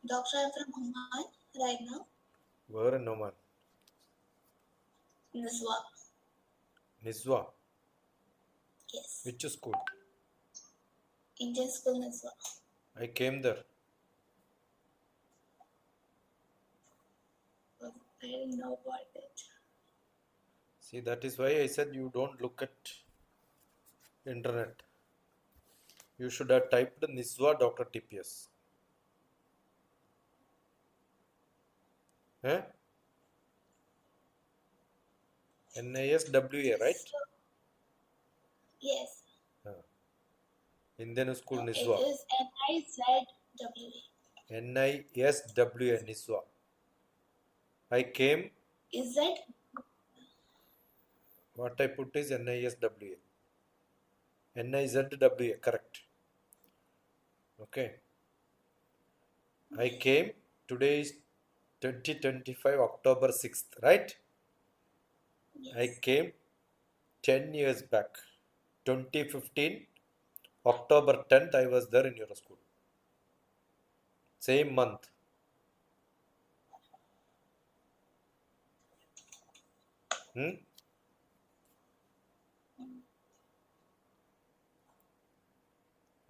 Doctor, I'm from Oman right now. Where in Oman? Nizwa. Nizwa. Yes. Which school? Indian school Nizwa. I came there. I didn't know about it. See, that is why I said you don't look at internet. You should have typed Nizwa DrTPS. Eh? NISWA, right? So, yes. Indian school No, it Nizwa. is Nizwa. NISWA Nizwa. I came, Is that? what I put is NISWA. NIZWA, correct. Okay. I came, today is 2025 October 6th, right? Yes. I came 10 years back. 2015 October 10th, I was there in your school. Same month.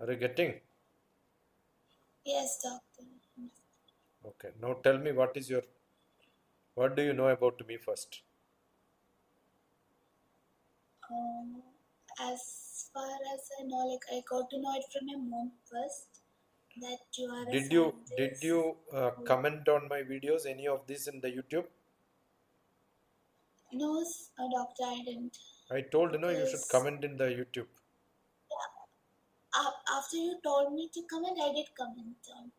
Are you getting? Yes, doctor. Okay. Now tell me what do you know about me first? As far as I know, like I got to know it from my mom first that you are a Did scientist. you comment on my videos? Any of this in the YouTube? No, doctor, I didn't. I told you should Because comment in the YouTube. after you told me to comment, I did comment on.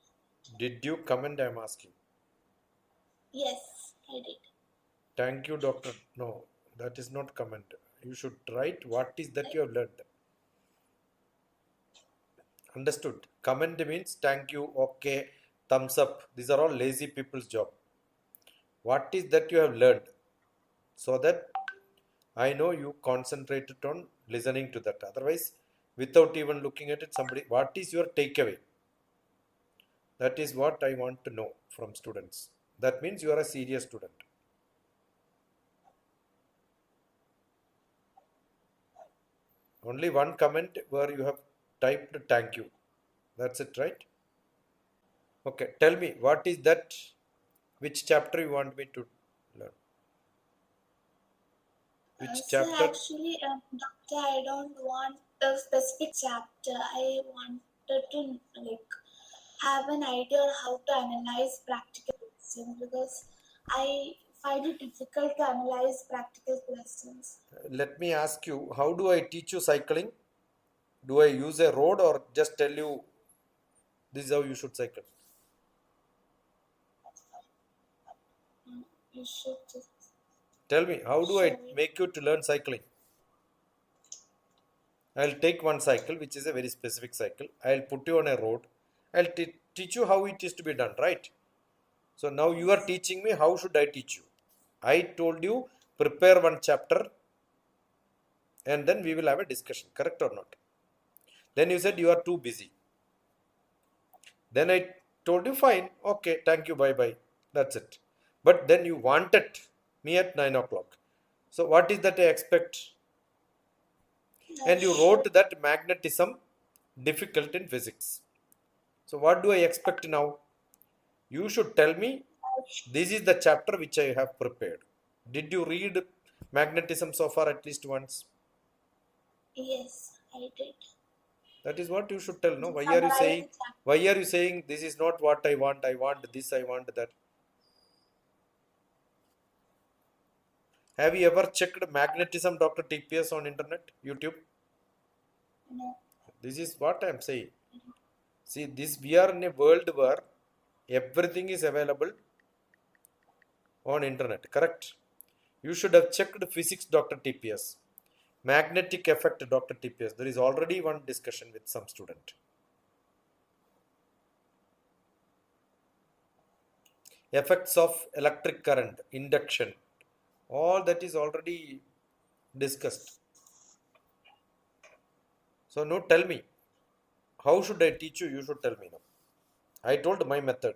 Did you comment? I'm asking. Yes, I did. Thank you, doctor. No, that is not comment. You should write what is that you have learned. Understood? Comment means thank you, okay, thumbs up. These are all lazy people's job. What is that you have learned? So that I know you concentrated on listening to that. Otherwise, without even looking at it, what is your takeaway? That is what I want to know from students. That means you are a serious student. Only one comment where you have typed thank you. That's it, right? Okay, tell me, what is that? Which chapter you want me to learn? Which So chapter? actually, doctor, I don't want a specific chapter. I wanted to like have an idea on how to analyze practical questions because I find it difficult to analyze practical questions. Let me ask you, how do I teach you cycling? Do I use a road or just tell you this is how you should cycle? You should just Tell me, how do I show me. make you to learn cycling? I'll take one cycle, which is a very specific cycle. I'll put you on a road. I'll teach you how it is to be done, right? So now you are Yes. teaching me, how should I teach you? I told you, prepare one chapter and then we will have a discussion, correct or not? Then you said you are too busy. Then I told you, fine, okay, thank you, bye bye. That's it. But then you wanted me at 9 o'clock. So what is that I expect? And you Sure. wrote that magnetism difficult in physics. So what do I expect now? You should tell me this is the chapter which I have prepared. Did you read magnetism so far at least once? Yes, I did. That is what you should tell. No, To why are you summarize saying? the chapter. Why are you saying this is not what I want? I want this. I want that. Have you ever checked magnetism Dr. TPS on internet, YouTube? No. This is what I am saying. See, this we are in a world where everything is available on internet. Correct? You should have checked physics Dr. TPS, magnetic effect Dr. TPS. There is already one discussion with some student. Effects of electric current, induction, all that is already discussed. So now tell me, how should I teach you? You should tell me now. I told my method.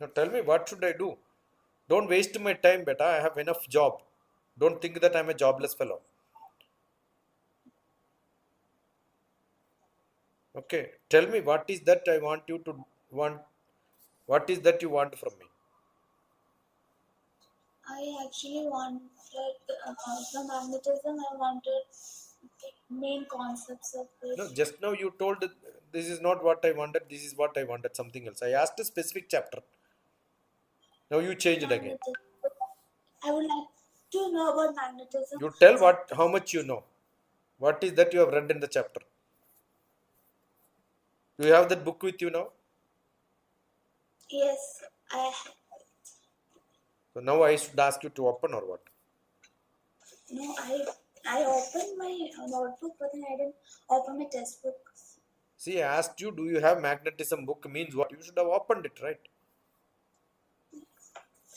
Now tell me, what should I do? Don't waste my time, beta. I have enough job. Don't think that I'm a jobless fellow. Okay. Tell me, what is that I want you to want? What is that you want from me? I actually wanted from magnetism. I wanted the main concepts of No, it. just now you told that this is not what I wanted. This is what I wanted. Something else. I asked a specific chapter. Now you changed again. Magnetism. I would like to know about magnetism. You tell So, what how much you know. What is that you have read in the chapter? Do you have that book with you now? yes, I So now I should ask you to open or what? no, I opened my notebook, but then I didn't open my textbook. See, I asked you, do you have magnetism book? Means what? You should have opened it, right?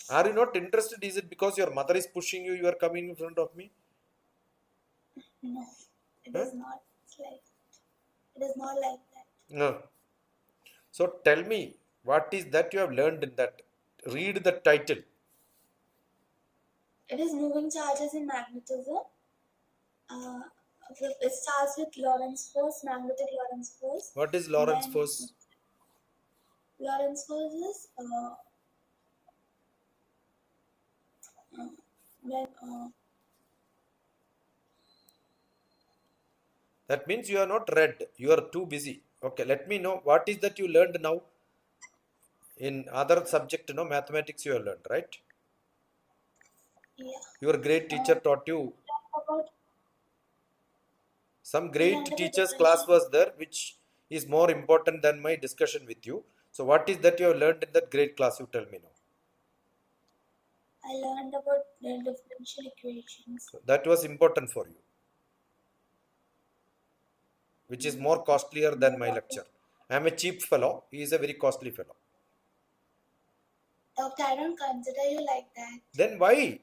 Are you not interested? Is it because your mother is pushing you? You are coming in front of me? No, it Huh? is not like it is not like that. No. So tell me, what is that you have learned in that? Read the title. It is moving charges in magnetism. Uh, it starts with Lorentz force, magnetic Lorentz force. What is Lorentz Then force? Lorentz force is when That means you are not read. You are too busy. Okay, let me know what is that you learned now in other subject. No, mathematics you have learned, right? yeah, Your great teacher uh, taught you. about Some we great learned about teachers class differential. was there, which is more important than my discussion with you. So what is that you have learned in that great class? You tell me now. I learned about the differential equations. So that was important for you, which is more costlier than No, my doctor, lecture. I am a cheap fellow. He is a very costly fellow. doctor, I don't consider you like that. Then why?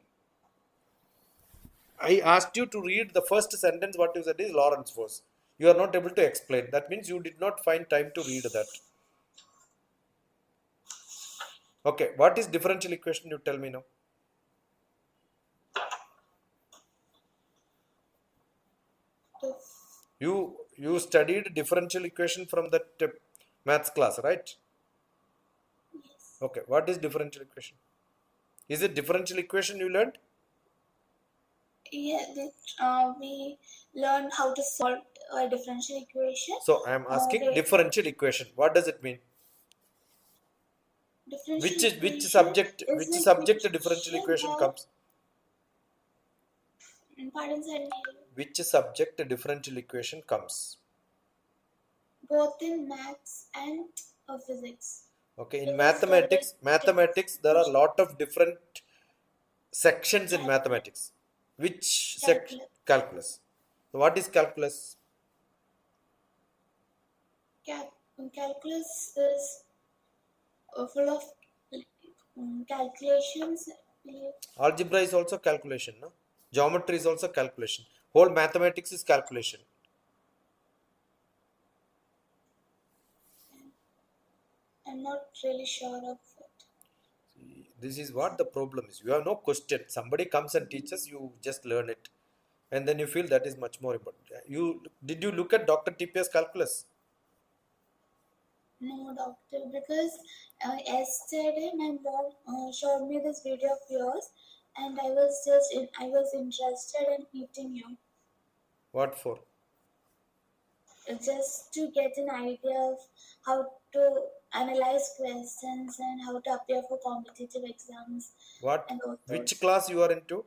I asked you to read the first sentence. What you said is Lorentz force. You are not able to explain. That means you did not find time to read that. Okay, what is differential equation? You tell me now. This, You studied differential equation from that maths class, right? yes. Okay, what is differential equation? Is it differential equation you learned? Yeah, we learned how to solve a differential equation. So I am asking The differential equation. What does it mean? differential Which equation is which the subject differential equation equation where, comes? pardon sir, Which subject differential equation comes? both in maths and physics. Okay, in Because for the mathematics there are a differential lot of different sections in calculus, mathematics. Which section? calculus, Calculus. So what is calculus? calculus is full of calculations. Algebra is also calculation, no? Geometry is also calculation. Whole mathematics is calculation. I'm not really sure of it. This is what the problem is. You have no question. Somebody comes and teaches, you just learn it. And then you feel that is much more important. You did you look at DrTPS calculus? No, doctor, because yesterday my mom showed me this video of yours, and I was interested in meeting you, What for? just to get an idea of how to analyze questions and how to appear for competitive exams What? and all Which those. class you are into?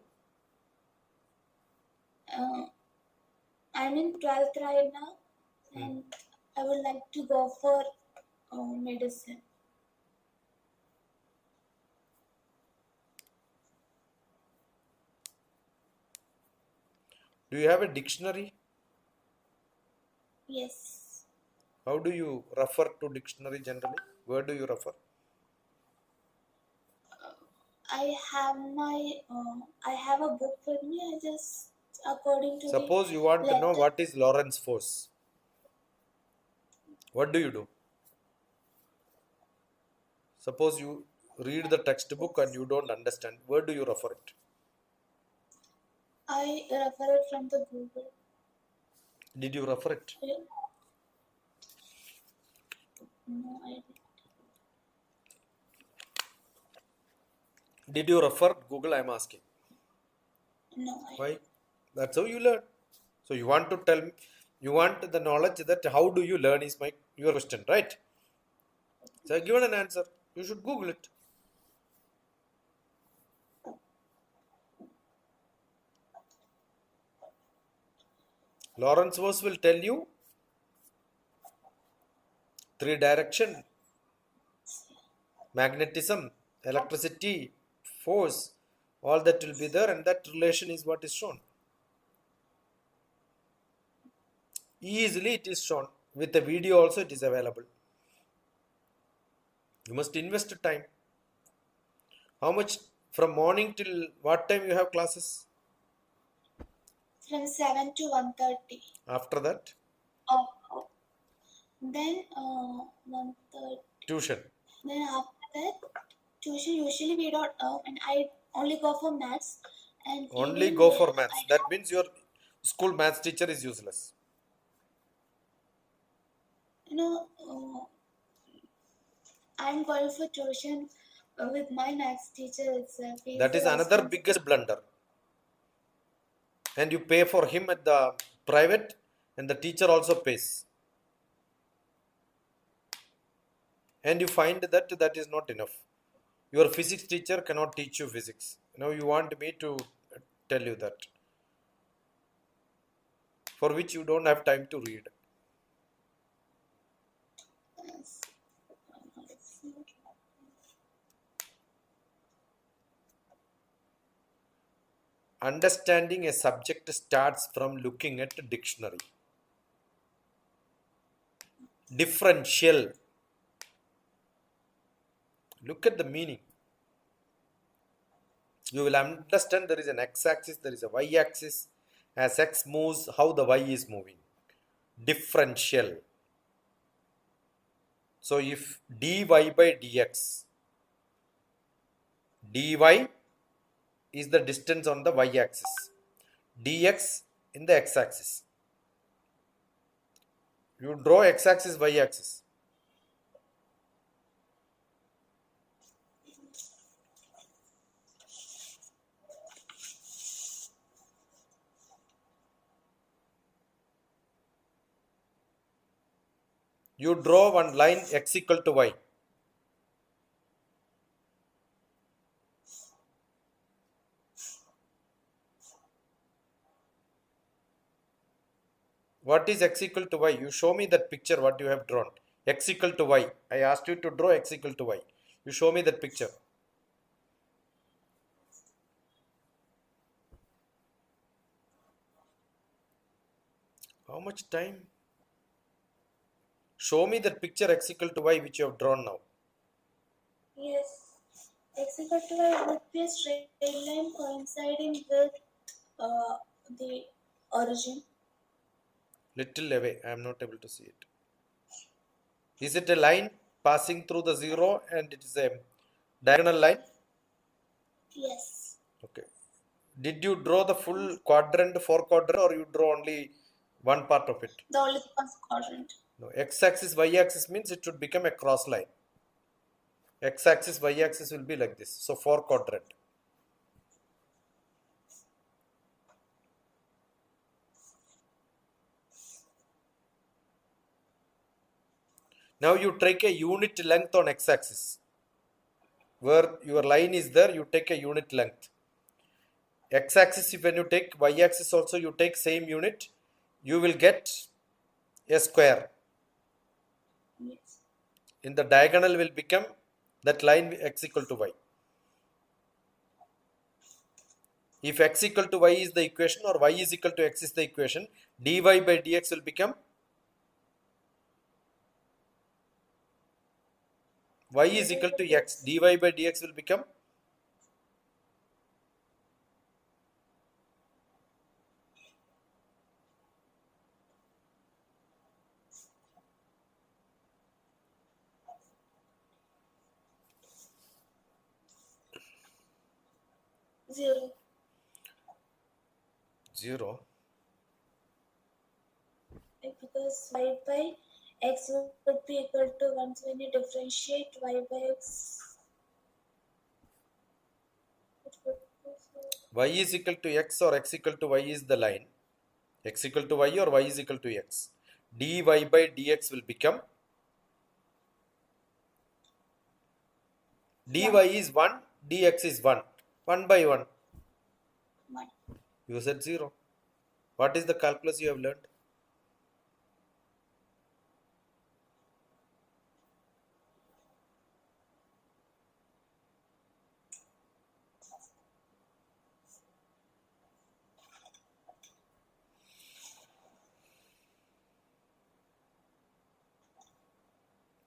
Uh, I'm in 12th right now, Hmm. and I would like to go for medicine. Do you have a dictionary? Yes, How do you refer to dictionary generally? Where do you refer? I have a book with me. I just according to the Suppose you want to know letter. what is Lorentz force. What do you do? Suppose you read the textbook and Yes. you don't understand. Where do you refer it? I refer it from the Google. Did you refer it? Yeah. No, I Did you refer Google? I'm asking. no, I Why? That's how you learn. So you want to tell me, you want the knowledge that how do you learn is my your question, right? So I given an answer. You should Google it. Lawrence Voss will tell you three direction, magnetism, electricity, force, all that will be there, and that relation is what is shown. Easily it is shown. With the video also it is available. You must invest time. How much from morning till what time you have classes? from 7 to 1:30. After that, Oh. Then 1:30. tuition. Then after that, tuition usually we don't and I only go for maths. And Only evening go we for I maths. That means your school maths teacher is useless. you know I'm going for tuition with my maths teacher itself. He is That the is another responsible. biggest blunder. And you pay for him at the private, and the teacher also pays. And you find that that is not enough. Your physics teacher cannot teach you physics. Now you want me to tell you that, for which you don't have time to read. Yes. Understanding a subject starts from looking at a dictionary. Differential. Look at the meaning. You will understand there is an x-axis, there is a y-axis. As x moves, how the y is moving. Differential. So if dy by dx, dy is the distance on the y-axis, dx in the x-axis. You draw x-axis, y-axis. You draw one line x equal to y. What is x equal to y? You show me that picture what you have drawn. X equal to y. I asked you to draw x equal to y. You show me that picture. How much time? Show me that picture x equal to y which you have drawn now. Yes. Executive would be a straight line coinciding with uh, the origin. Little away. I am not able to see it. Is it a line passing through the zero and it is a diagonal line? Yes. Okay. Did you draw the full quadrant, four quadrant, or you draw only one part of it? The only first quadrant. No. X-axis, y-axis means it should become a cross line. X-axis, y-axis will be like this. So four quadrant. Now you take a unit length on x-axis. Where your line is there, you take a unit length. X-axis, if when you take y-axis also, you take same unit, you will get a square. Yes. In the diagonal will become that line x equal to y. If x equal to y is the equation or y is equal to x is the equation, dy by dx will become y is equal to x. Dy by dx will become Zero. Zero. Like, because y by x would be equal to 1. So when you differentiate y by x, it would be Y is equal to x or x equal to y is the line. X equal to y or y is equal to x. dy by dx will become dy 1. is 1, dx is 1. 1 by 1. 1. You said 0. What is the calculus you have learned?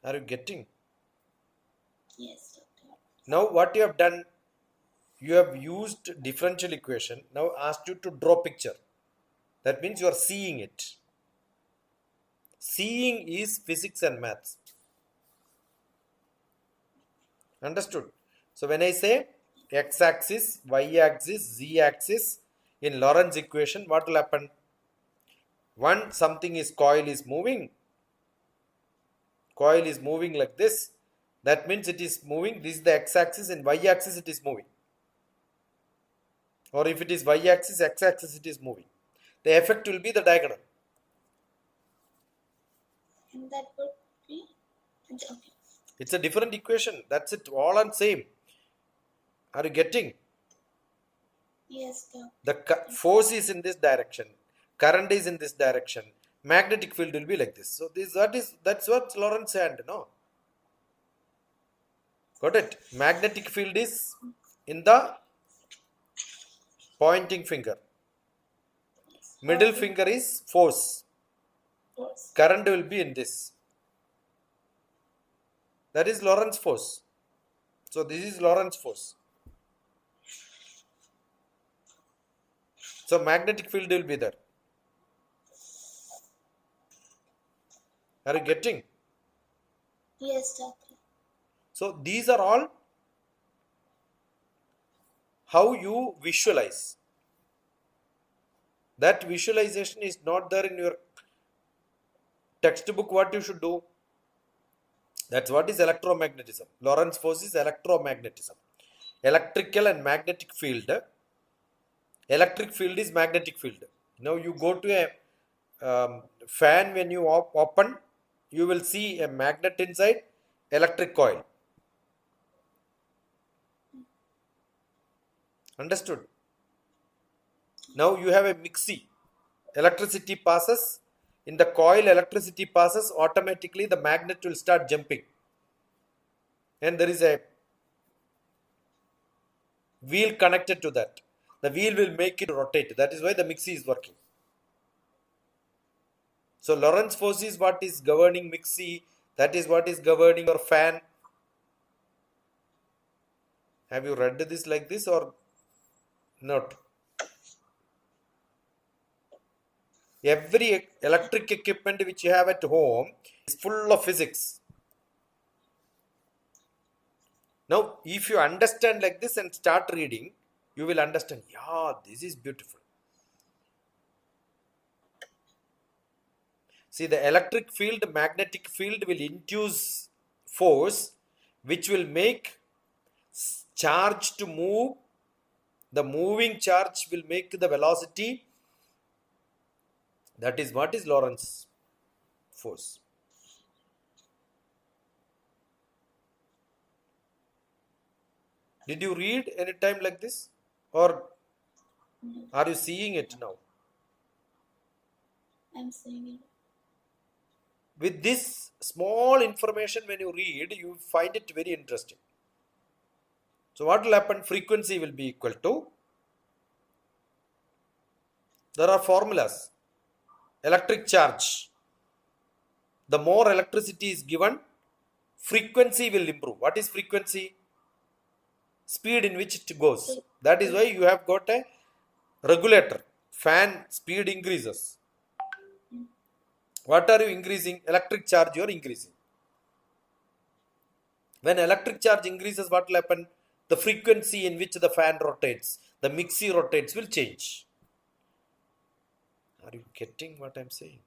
Are you getting? Yes, doctor. Now what you have done, you have used differential equation. Now asked you to draw picture. That means you are seeing it. Seeing is physics and maths. Understood? So when I say x-axis, y-axis, z-axis in Lorentz equation, what will happen? One something is coil is moving. Coil is moving like this. That means it is moving. This is the x-axis and y-axis it is moving. Or if it is y-axis, x-axis it is moving. The effect will be the diagonal. And that would be okay. It's a different equation. That's it. All on same. Are you getting? Yes, doctor. The force is in this direction. Current is in this direction. Magnetic field will be like this. So that's what Lorentz said. No. Got it? Magnetic field is in the pointing finger. Middle finger is force. Force. Current will be in this. That is Lorentz force. So this is Lorentz force. So magnetic field will be there. Are you getting? Yes, doctor. So these are all how you visualize. That visualization is not there in your textbook. What you should do? That's what is electromagnetism. Lorentz force is electromagnetism. Electrical and magnetic field. Electric field is magnetic field. Now you go to a fan, when you open, you will see a magnet inside, electric coil. Understood? Now you have a mixie. Electricity passes. In the coil, electricity passes. Automatically the magnet will start jumping. And there is a wheel connected to that. The wheel will make it rotate. That is why the mixie is working. So Lorentz force is what is governing mixie. That is what is governing your fan. Have you read this like this or not? Every electric equipment which you have at home is full of physics. Now, if you understand like this and start reading, you will understand, yeah, this is beautiful. See, the electric field, magnetic field will induce force which will make charge to move. The moving charge will make the velocity. That is what is Lorentz force. Did you read any time like this? Or are you seeing it now? I'm saying it. With this small information, when you read, you find it very interesting. So what will happen? Frequency will be equal to, there are formulas. Electric charge. The more electricity is given, frequency will improve. What is frequency? Speed in which it goes. That is why you have got a regulator. Fan speed increases. What are you increasing? Electric charge you are increasing. When electric charge increases, what will happen? The frequency in which the fan rotates, the mixie rotates will change. Are you getting what I'm saying?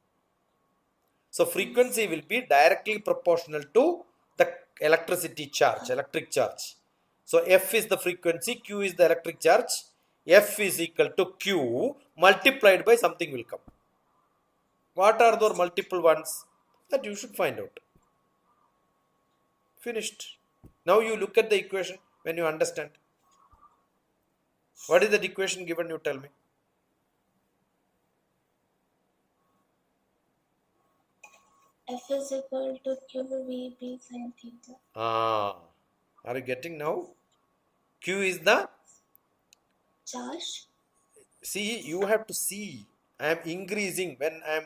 So Yes. frequency will be directly proportional to the electricity charge, electric charge. So F is the frequency, Q is the electric charge. F is equal to Q multiplied by something will come. What are those Yes. multiple ones? That you should find out. Finished. Now you look at the equation when you understand. What is that equation given? You tell me. F is equal to QVB sin theta. Ah, are you getting now? Q is the, Charge. see, you have to see. I am increasing. When I am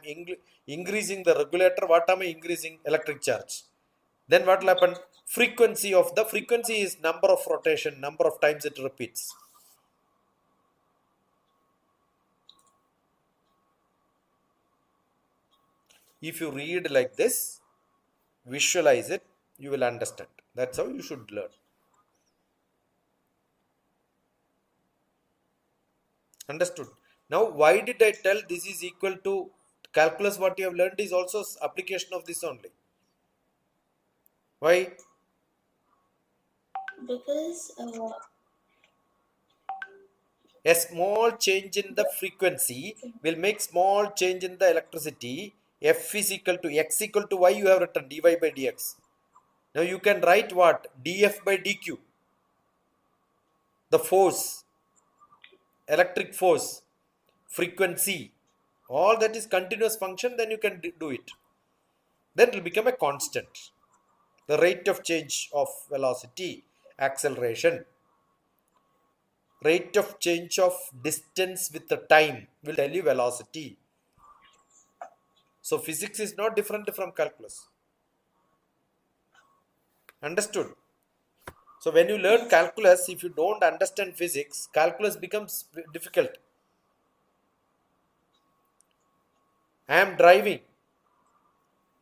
increasing the regulator, what am I increasing? Electric charge. Then what will happen? Frequency is number of rotation, number of times it repeats. If you read like this, visualize it, you will understand. That's how you should learn. Understood? Now, why did I tell this is equal to calculus? What you have learned is also application of this only. Why? Because A small change in the frequency will make small change in the electricity. F is equal to X equal to Y, you have written dy by dx. Now you can write what? df by dq. The force, electric force, frequency, all that is continuous function, then you can do it. Then it will become a constant. The rate of change of velocity, acceleration, rate of change of distance with the time will tell you velocity. So physics is not different from calculus. Understood? So when you learn yes. calculus, if you don't understand physics, calculus becomes difficult. I am driving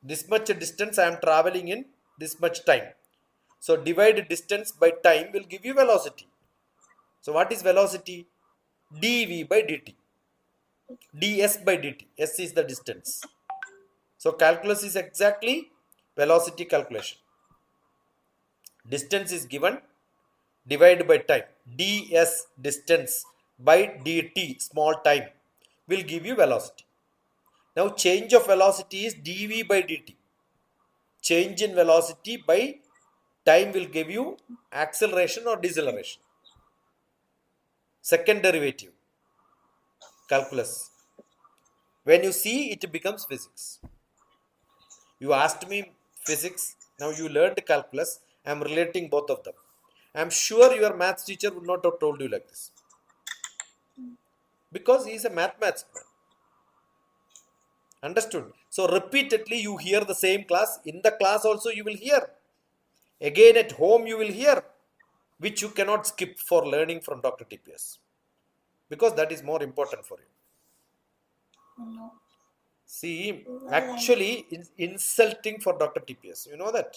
this much distance, I am traveling in this much time. So divide distance by time will give you velocity. So what is velocity? dv by dt. ds by dt. S is the distance. So calculus is exactly velocity calculation. Distance is given, divide by time. ds distance by dt small time will give you velocity. Now change of velocity is dv by dt. Change in velocity by time will give you acceleration or deceleration. Second derivative, calculus. When you see, it becomes physics. You asked me physics, now you learned calculus. I am relating both of them. I am sure your maths teacher would not have told you like this. Because he is a mathematics man. Understood? So repeatedly you hear the same class. In the class also you will hear. Again at home you will hear. Which you cannot skip for learning from Dr. TPS. Because that is more important for you. No. See, Well, actually, it's insulting for Dr. TPS. You know that?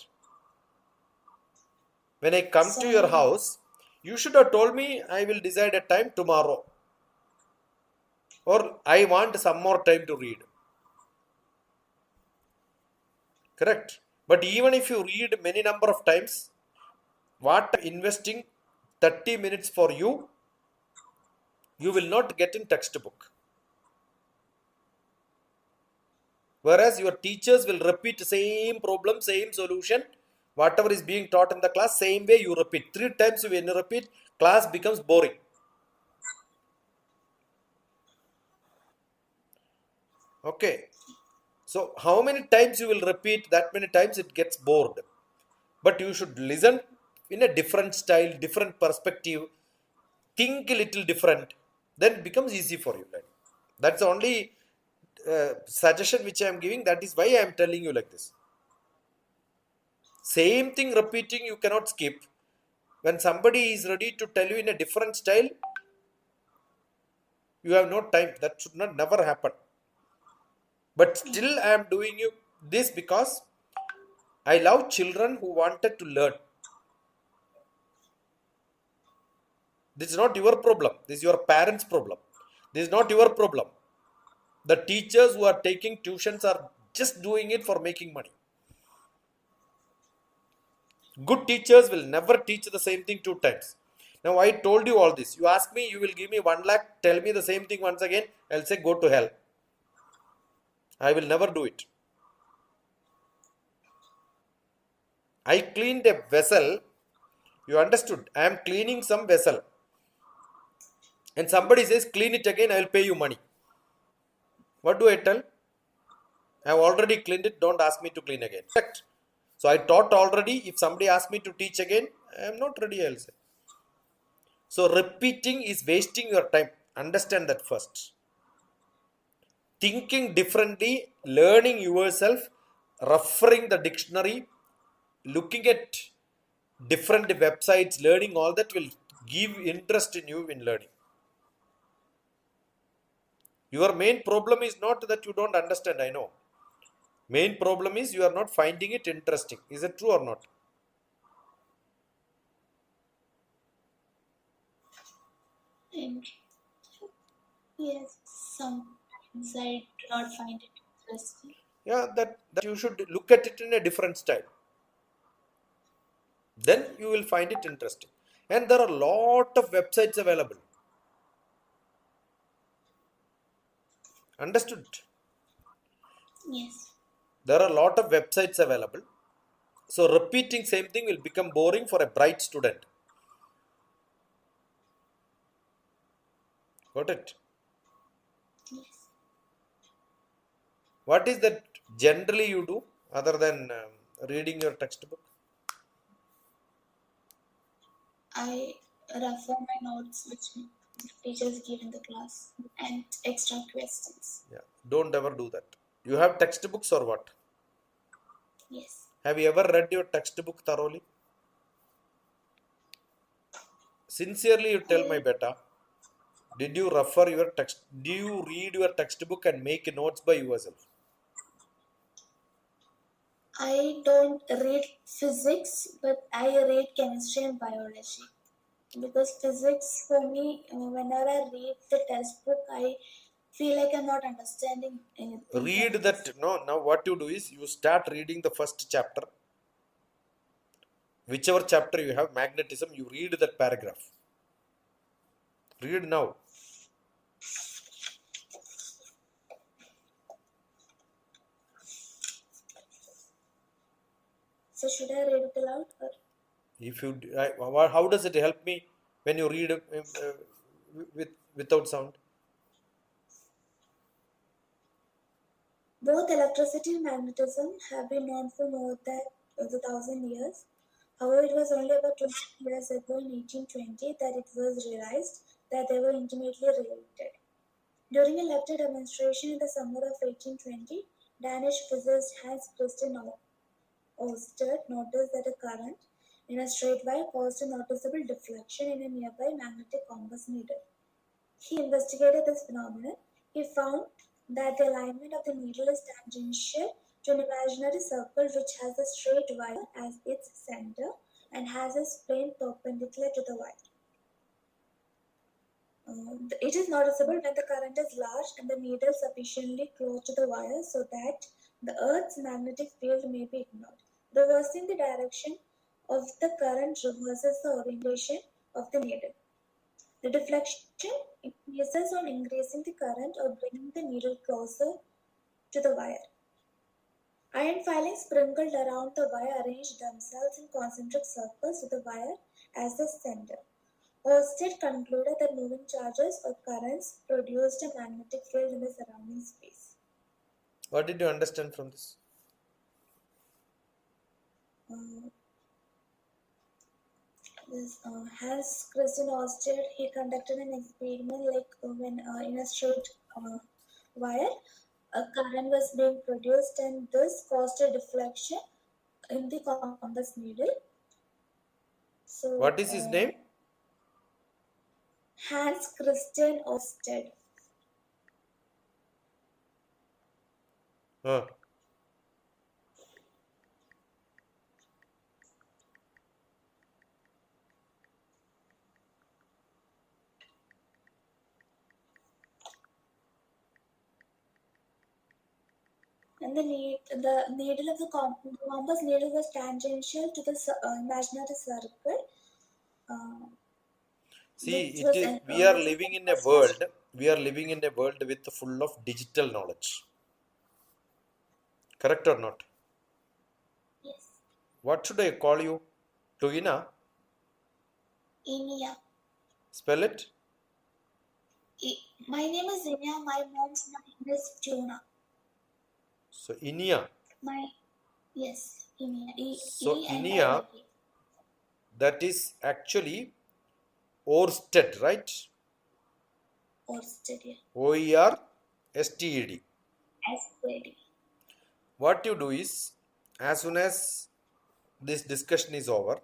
When I come to your sorry. house, you should have told me I will decide a time tomorrow. Or I want some more time to read. Correct? But even if you read many number of times, what investing 30 minutes for you, you will not get in textbook. Whereas your teachers will repeat same problem, same solution, whatever is being taught in the class, same way you repeat. 3 times when you repeat, class becomes boring. Okay. So how many times you will repeat, that many times it gets bored. But you should listen in a different style, different perspective, think a little different, then it becomes easy for you. That's the only suggestion which I am giving. That is why I am telling you like this. Same thing repeating, you cannot skip. When somebody is ready to tell you in a different style, you have no time. That should not never happen. But still, I am doing you this because I love children who wanted to learn. This is not your problem. This is your parents' problem. This is not your problem. The teachers who are taking tuitions are just doing it for making money. Good teachers will never teach the same thing two times. Now I told you all this. You ask me, you will give me 1 lakh, tell me the same thing once again. I'll say go to hell. I will never do it. I cleaned a vessel. You understood? I am cleaning some vessel. And somebody says, clean it again, I will pay you money. What do I tell? I have already cleaned it, don't ask me to clean again. Correct. So I taught already. If somebody asks me to teach again, I am not ready, I'll say. So repeating is wasting your time. Understand that first. Thinking differently, learning yourself, referring the dictionary, looking at different websites, learning all that will give interest in you in learning. Your main problem is not that you don't understand, I know. Main problem is you are not finding it interesting. Is it true or not? And yes, sometimes I do not find it interesting. Yeah, that you should look at it in a different style. Then you will find it interesting. And there are a lot of websites available. Understood? Yes. There are a lot of websites available. So repeating same thing will become boring for a bright student. Got it? Yes. What is that generally you do other than reading your textbook? I refer my notes which teachers give in the class and extra questions. Yeah. Don't ever do that. You have textbooks or what? Yes. Have you ever read your textbook thoroughly? Sincerely, you tell my I beta. Did you refer your text? Do you read your textbook and make notes by yourself? I don't read physics, but I read chemistry and biology. Because physics for me, whenever I read the textbook, I feel like I'm not understanding anything Read from that. this. No, now what you do is you start reading the first chapter. Whichever chapter you have, magnetism, you read that paragraph. Read now. So should I read it aloud or If you, how does it help me when you read without sound? both electricity and magnetism have been known for more than 1,000 years. However, it was only about 20 years ago in 1820 that it was realized that they were intimately related. During a lecture demonstration in the summer of 1820, Danish physicist Hans Christian Ørsted noticed that a current in a straight wire caused a noticeable deflection in a nearby magnetic compass needle. He investigated this phenomenon. He found that the alignment of the needle is tangential to an imaginary circle which has a straight wire as its center and has its plane perpendicular to the wire. It is noticeable when the current is large and the needle sufficiently close to the wire so that the Earth's magnetic field may be ignored. Reversing the direction of the current reverses the orientation of the needle. The deflection increases on increasing the current or bringing the needle closer to the wire. Iron filings sprinkled around the wire arrange themselves in concentric circles with the wire as the center. Ørsted concluded that moving charges or currents produced a magnetic field in the surrounding space. What did you understand from this? Uh, Hans Christian Ørsted, he conducted an experiment like when in a straight wire, a current was being produced and this caused a deflection in the compass needle. So, What is his name? Hans Christian Ørsted. Huh. And the needle of the compass needle was tangential to the imaginary circle, uh, See, we are which the living in a compass was. world. We are living in a world with full of digital knowledge. Correct or not? Yes, What should I call you? Tuina? Inia. Spell it. My name is Inia. My mom's name is Tuna. So Inia. My yes, Inia. So And I Inia, N A. that is actually Orsted, right? Australia. Oersted. SPD. What you do is, as soon as this discussion is over,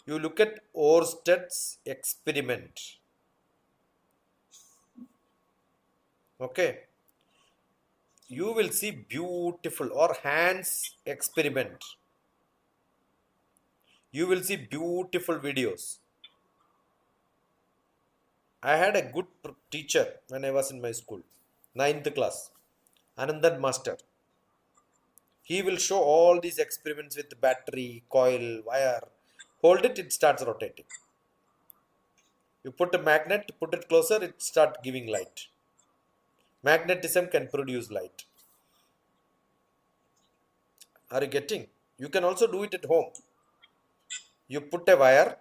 you look at Orsted's experiment. Okay, you will see beautiful, or Hans experiment. You will see beautiful videos. I had a good teacher when I was in my school, ninth class, Anandan Master. He will show all these experiments with battery, coil, wire. Hold it, it starts rotating. You put a magnet, put it closer, it starts giving light. Magnetism can produce light. Are you getting? You can also do it at home. You put a wire,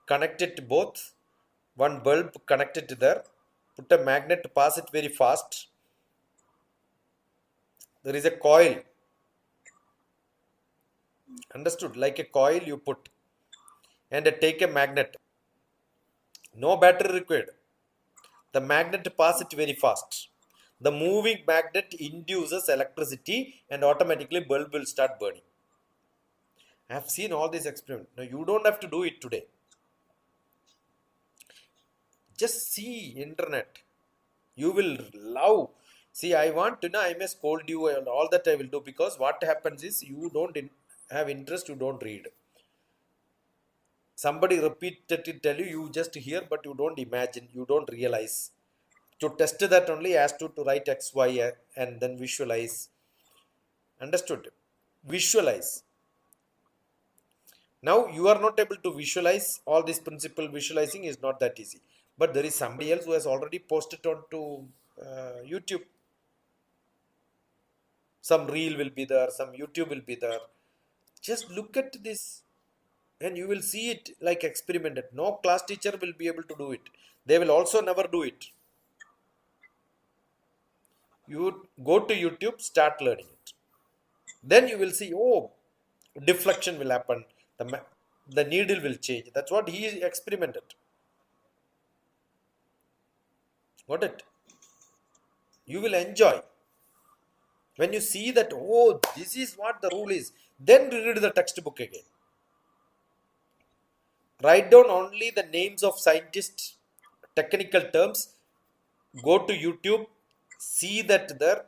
connect it to both, one bulb connected to there, put a magnet to pass it very fast. There is a coil, understood? Like a coil you put, and take a magnet. No battery required. The magnet pass it very fast. The moving magnet induces electricity and automatically bulb will start burning. I have seen all these experiments. Now you don't have to do it today. Just see internet. You will love. See, I want to know, I may scold you and all that I will do, because what happens is you don't have interest, you don't read. Somebody repeatedly tell you, you just hear, but you don't imagine, you don't realize. To test that only asked you to write XY and then visualize. Understood? Visualize. Now you are not able to visualize all this principle. Visualizing is not that easy, but there is somebody else who has already posted onto YouTube. Some reel will be there, some YouTube will be there. Just look at this and you will see it like experimented. No class teacher will be able to do it. They will also never do it. You go to YouTube, start learning it. Then you will see, oh, deflection will happen. The needle will change. That's what he experimented. Got it? You will enjoy. When you see that, oh, this is what the rule is, then read the textbook again. Write down only the names of scientists, technical terms. Go to YouTube, see that there.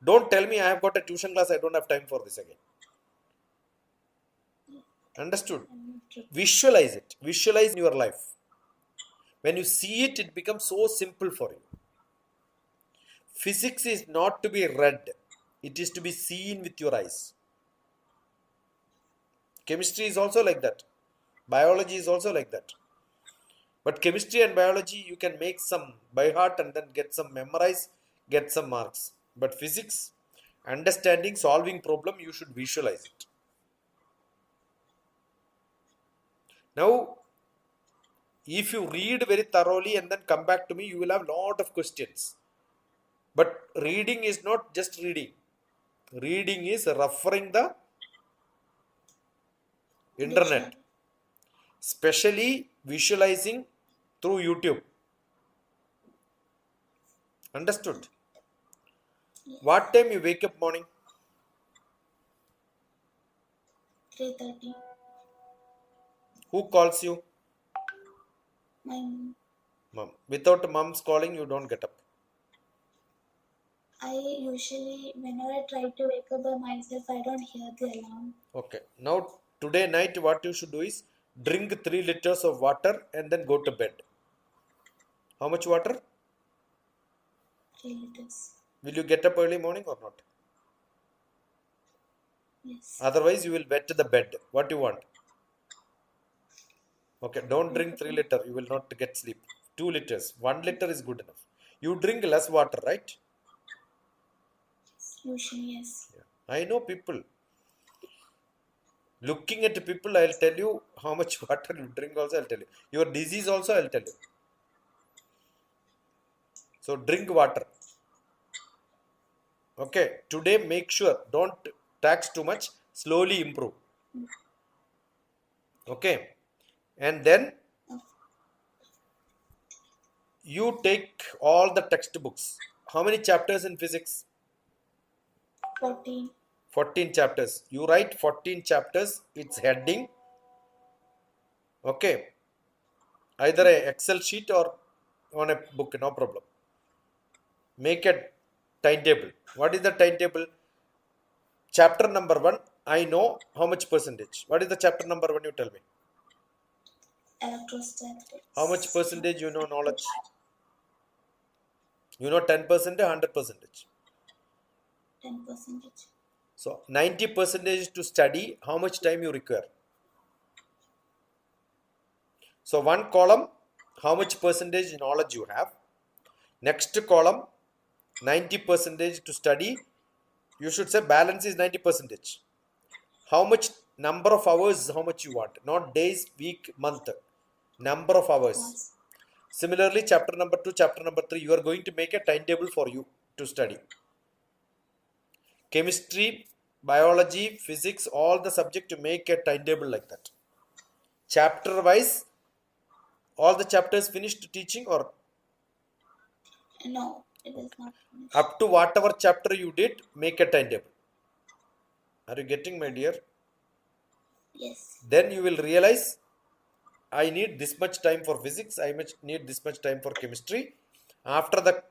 Don't tell me I have got a tuition class, I don't have time for this again. Understood? Visualize it. Visualize in your life. When you see it, it becomes so simple for you. Physics is not to be read, it is to be seen with your eyes. Chemistry is also like that. Biology is also like that. But chemistry and biology, you can make some by heart and then get some memorize, get some marks. But physics, understanding, solving problem, you should visualize it. Now, if you read very thoroughly and then come back to me, you will have lot of questions. But reading is not just reading. Reading is referring the internet, Dictionary. especially visualizing through YouTube. Understood? Yes. What time you wake up morning? 3:30. Who calls you? My Mom. Without mom's calling, you don't get up. I usually, whenever I try to wake up by myself, I don't hear the alarm. Okay. Now, today night, what you should do is drink 3 liters of water and then go to bed. How much water? 3 liters. Will you get up early morning or not? Yes. Otherwise, you will wet the bed. What you want? Okay, don't drink 3 liter. You will not get sleep. 2 liters. 1 liter is good enough. You drink less water, right? Usually, yes. Yeah. I know people. Looking at people, I'll tell you how much water you drink also, I'll tell you. Your disease also, I'll tell you. So drink water. Okay, today make sure don't tax too much. Slowly improve. Okay, and then you take all the textbooks. How many chapters in physics? 14. 14 chapters. You write 14 chapters. It's heading. Okay, either a Excel sheet or on a book, no problem. Make a timetable. What is the timetable? Chapter number 1, I know how much percentage. What is the chapter number 1? You tell me. How much Electrostatics. percentage you know knowledge? You know 10%, 100 percentage. 10 percentage. So 90 percentage to study. How much time you require? So one column, how much percentage knowledge you have. Next column, 90 percentage to study. You should say balance is 90 percentage. How much number of hours? How much you want? Not days, week, month. Number of hours. Hours. Similarly, chapter number 2, chapter number 3, you are going to make a timetable for you to study. Chemistry, biology, physics, all the subject to make a timetable like that. Chapter wise, all the chapters finished teaching or No, it is not finished. up to whatever chapter you did, make a timetable. Are you getting, my dear? Yes. Then you will realize I need this much time for physics, I need this much time for chemistry. After the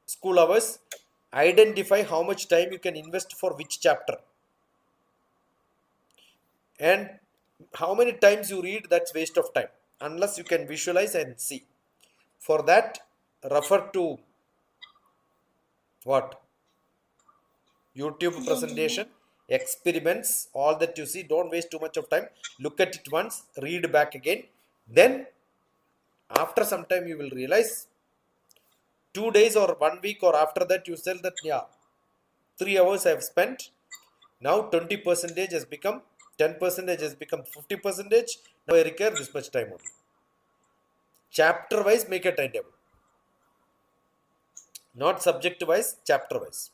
school hours, identify how much time you can invest for which chapter. And how many times you read, that's waste of time. Unless you can visualize and see. For that, refer to what? YouTube YouTube. presentation, experiments, all that you see. Don't waste too much of time. Look at it once, read back again. Then, after some time, you will realize 2 days or 1 week or after that, you tell that, yeah, 3 hours I have spent. Now 20 percentage has become 10 percentage has become 50 percentage. Now I require this much time only. Chapter wise, make a timetable. Not subject wise, chapter wise.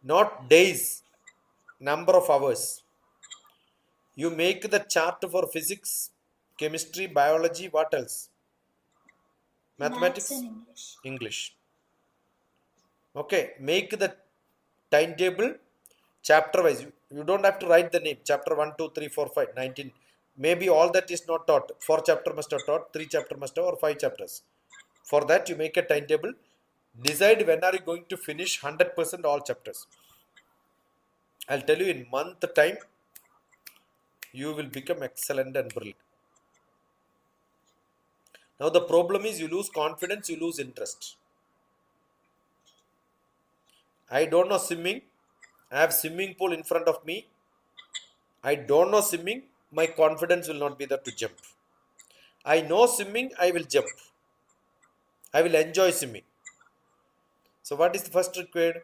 Not days, number of hours. You make the chart for physics, chemistry, biology, what else? Maths and Mathematics, English. English. Okay, make the timetable chapter wise. You don't have to write the name. Chapter 1, 2, 3, 4, 5, 19. Maybe all that is not taught. 4 chapter must have taught, 3 chapter must have, or 5 chapters. For that, you make a timetable. Decide when are you going to finish 100% all chapters. I'll tell you in month time, you will become excellent and brilliant. Now the problem is you lose confidence, you lose interest. I don't know swimming. I have swimming pool in front of me. I don't know swimming. My confidence will not be there to jump. I know swimming. I will jump. I will enjoy swimming. So what is the first required?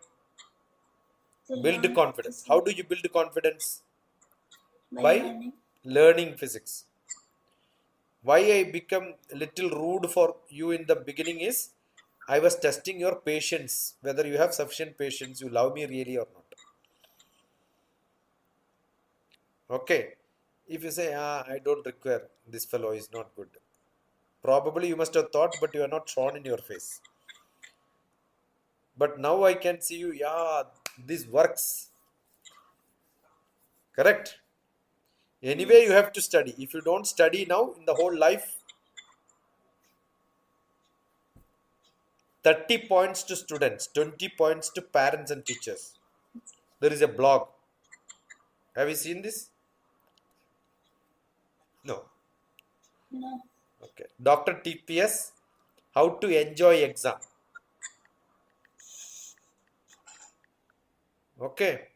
To Build learn to confidence. How swim do you build confidence? by By learning. learning physics. Why I become a little rude for you in the beginning is I was testing your patience, whether you have sufficient patience, you love me really or not. Okay. If you say, I don't require, this fellow is not good. Probably you must have thought, but you are not shown in your face. But now I can see you, yeah, this works. Correct? Anyway, you Yes. have to study. If you don't study now, in the whole life, 30 points to students, 20 points to parents and teachers. There is a blog. Have you seen this? No. No. Okay. DrTPS, how to enjoy exam. Okay.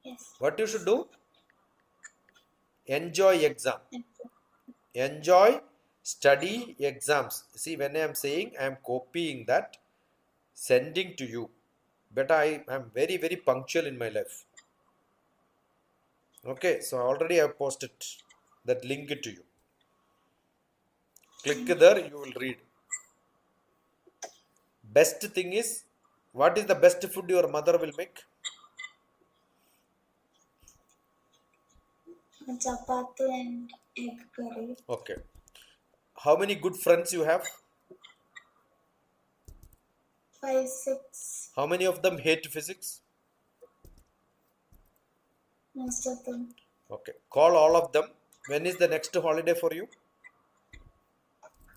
Yes. What you should do? Enjoy exam. Thank Enjoy study exams. See, when I am saying, I am copying that, sending to you. But I am very, very punctual in my life. Okay, so already I have posted that link to you. Click thank there, you will read. Best thing is, what is the best food your mother will make? you. Chapati and egg curry. Okay. How many good friends you have? 5, 6. How many of them hate physics? Most of them. Okay. Call all of them. When is the next holiday for you?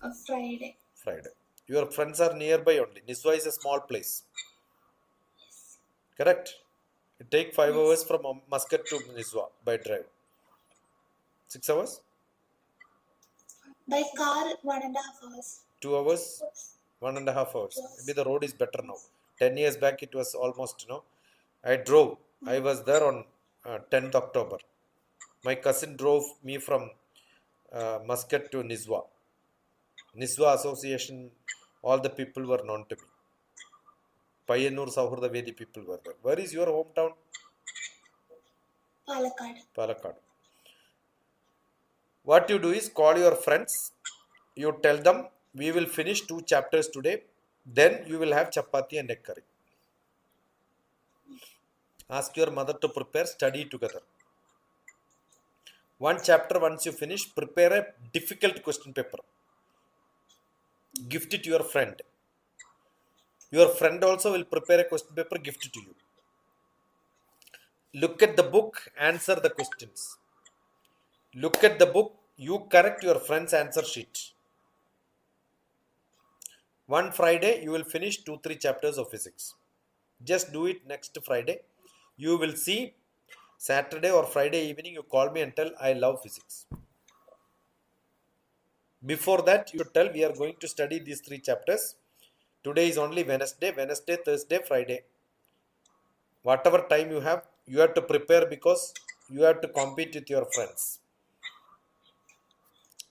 A Friday. Friday. Your friends are nearby only. Nizwa is a small place. Correct? It take 5 hours Yes. from Muscat to Nizwa by drive. 6 hours? By car, 1.5 hours. 2 hours? 1.5 hours. Maybe Yes. the road is better now. 10 years back it was almost, I drove. I was there on 10th October. My cousin drove me from Muscat to Nizwa. Nizwa Association, all the people were known to me. Payanur Sauhurda Vedi people were there. Where is your hometown? Palakkad. Palakkad. What you do is call your friends. You tell them we will finish 2 chapters today. Then you will have chapati and egg curry. Ask your mother to prepare, study together. One chapter once you finish, prepare a difficult question paper. Gift it to your friend. Your friend also will prepare a question paper, gift it to you. Look at the book, answer the questions. Look at the book, you correct your friend's answer sheet. One Friday, you will finish 2-3 chapters of physics. Just do it next Friday. You will see Saturday or Friday evening, you call me and tell, I love physics. Before that, you tell, we are going to study these 3 chapters. Today is only Wednesday, Thursday, Friday. Whatever time you have to prepare because you have to compete with your friends.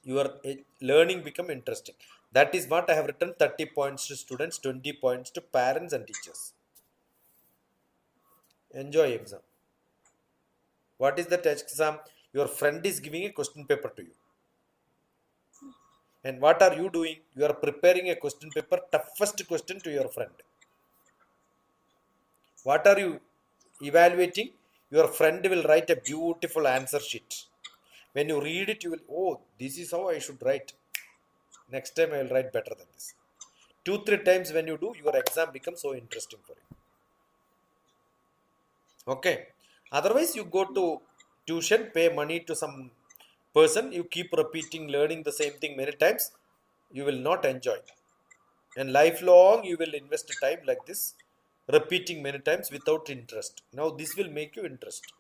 Your learning become interesting. That is what I have written. 30 points to students, 20 points to parents and teachers. Enjoy exam. What is that exam? Your friend is giving a question paper to you. And what are you doing? You are preparing a question paper, toughest question to your friend. What are you evaluating? Your friend will write a beautiful answer sheet. When you read it, you will, oh, this is how I should write. Next time I will write better than this. 2-3 times when you do, your exam becomes so interesting for you. Okay. Otherwise, you go to tuition, pay money to some person, you keep repeating, learning the same thing many times, you will not enjoy. And lifelong, you will invest time like this, repeating many times without interest. Now, this will make you interest.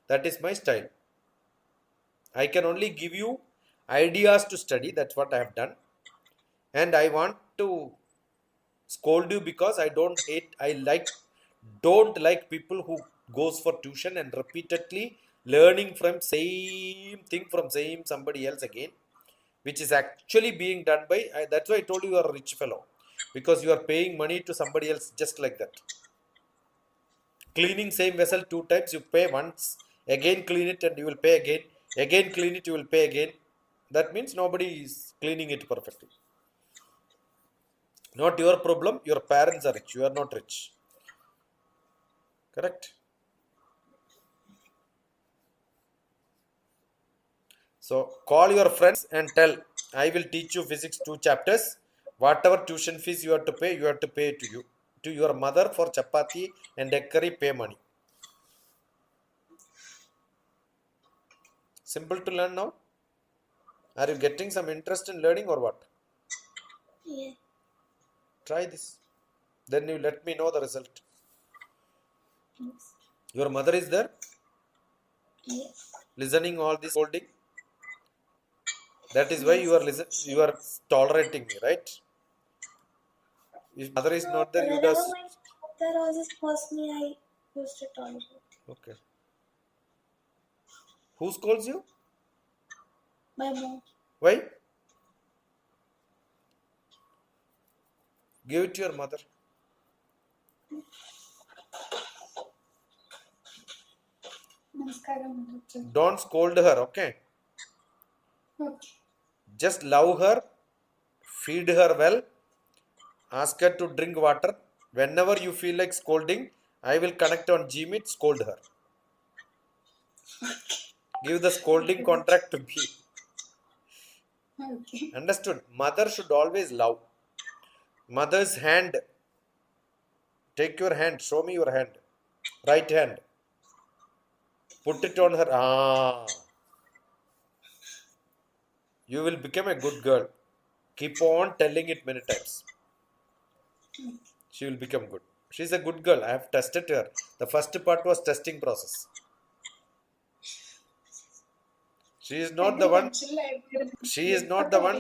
That is my style. I can only give you ideas to study. That's what I have done. And I want to scold you because I don't like people who goes for tuition and repeatedly learning from same thing from same somebody else again, which is actually being done by, that's why I told you are a rich fellow, because you are paying money to somebody else just like that. Cleaning same vessel 2 times, you pay once, again clean it and you will pay again clean it, you will pay again. That means nobody is cleaning it perfectly. Not your problem, your parents are rich, you are not rich. Correct? So call your friends and tell, I will teach you physics 2 chapters. Whatever tuition fees you have to pay to you. To your mother for chapati and egg curry, pay money. Simple to learn now. Are you getting some interest in learning or what? Yeah. Try this. Then you let me know the result. Yes. Your mother is there Yes. listening all this holding. That is why Yes. you are tolerating me, right? If mother is No, not there, you whenever does. my father always forced me, I used to tolerate. Okay. Who scolds you? My mom. Why? Give it to your mother. Namaskaram. Don't scold her, okay? Okay. Just love her, feed her well, ask her to drink water. Whenever you feel like scolding, I will connect on Gmeet, scold her. Give the scolding Okay. contract to me. Okay. Understood? Mother should always love. Mother's hand. Take your hand. Show me your hand. Right hand. Put it on her. You will become a good girl. Keep on telling it many times. She will become good. She's a good girl. I have tested her. The first part was testing process. She is not the one. She is not the one.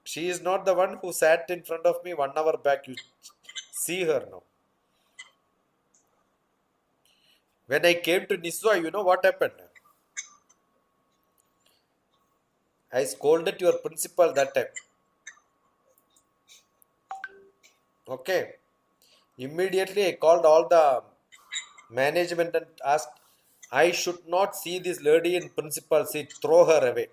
She is not the one who sat in front of me 1 hour back. You see her now. When I came to Nizwa, you know what happened? I scolded your principal that time. Okay. Immediately I called all the management and asked, I should not see this lady in principal seat. Throw her away.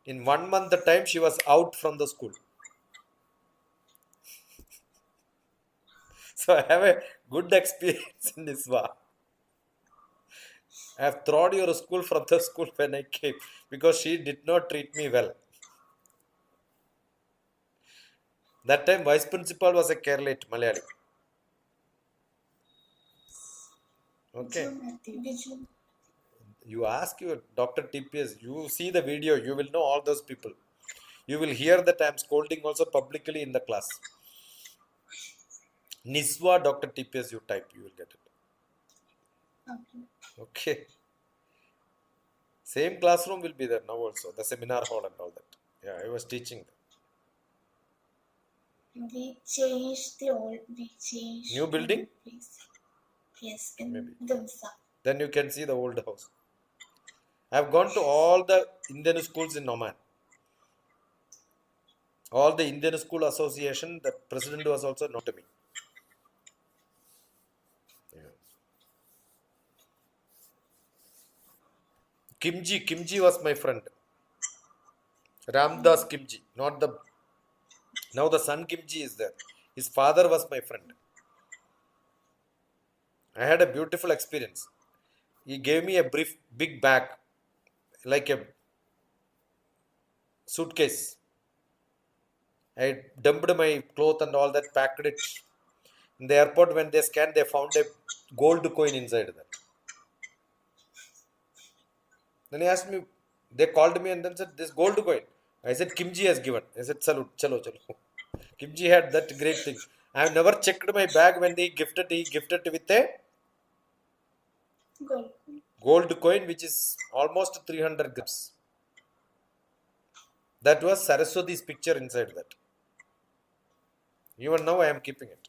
In 1 month time, she was out from the school. So I have a good experience in Nizwa. I have thrown your school from the school when I came because she did not treat me well. That time, vice principal was a Kerala Malayali. Okay. You ask your Dr. TPS, you see the video, you will know all those people. You will hear that I am scolding also publicly in the class. Nizwa Dr. TPS, you type, you will get it. Okay. Okay. Same classroom will be there now also, the seminar hall and all that. Yeah, I was teaching. We changed the old. We changed. New building? Place. Yes, in Maybe. Dimsa. Then you can see the old house. I have gone to all the Indian schools in Oman. All the Indian School Association, the president was also known to me. Yeah. Kimji was my friend. Ramdas Kimji, not the. Now the son Kimji is there. His father was my friend. I had a beautiful experience. He gave me a big bag, like a suitcase. I dumped my clothes and all that, packed it. In the airport, when they scanned, they found a gold coin inside that. Then he asked me, they called me and then said, this gold coin. I said, Kimji has given. I said, salute, chalo, chalo. Kimji had that great thing. I have never checked my bag when he gifted with a gold coin, which is almost 300 grams. That was Saraswati's picture inside that. Even now I am keeping it.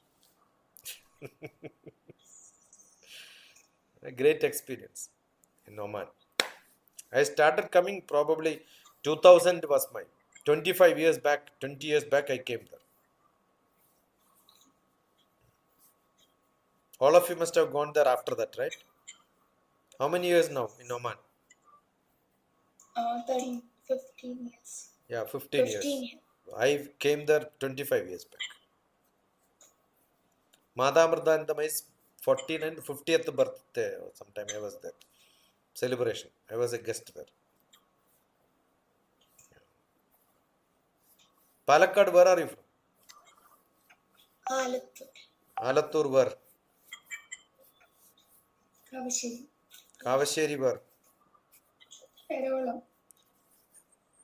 A great experience in Oman. I started coming probably 2000 was my 25 years back, 20 years back I came there. All of you must have gone there after that, right? How many years now in Oman? 13, 15 years. Yeah, 15 years. I came there 25 years back. Madhamardandam 14 and 50th birthday. Sometime I was there. Celebration. I was a guest there. Palakkad, where are you from? Alathur. Alathur, where? Kavasheri. Kavasheri, where? Erolam.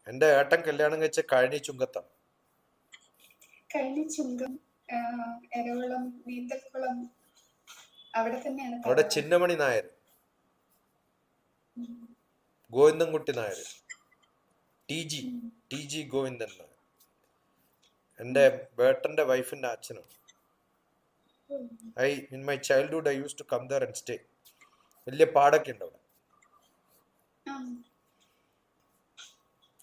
എൻ്റെ ഏട്ടൻ കല്യാണം കഴിച്ച കഴിഞ്ഞ ചുങ്കത്താണ്. കഴിഞ്ഞ ചുങ്കം എരവളം നീന്തൽക്കുളം അവിടെ തന്നെയാണ്. അവിടെ Chinnamani Nair, Govindankutty Nair, T G Govindan Nair എൻ്റെ ഏട്ടൻ്റെ വൈഫിൻ്റെ അച്ഛനാണ്. In my childhood I use to come there and stay. വലിയ പാടൊക്കെ ഉണ്ട് അവിടെ. ആ,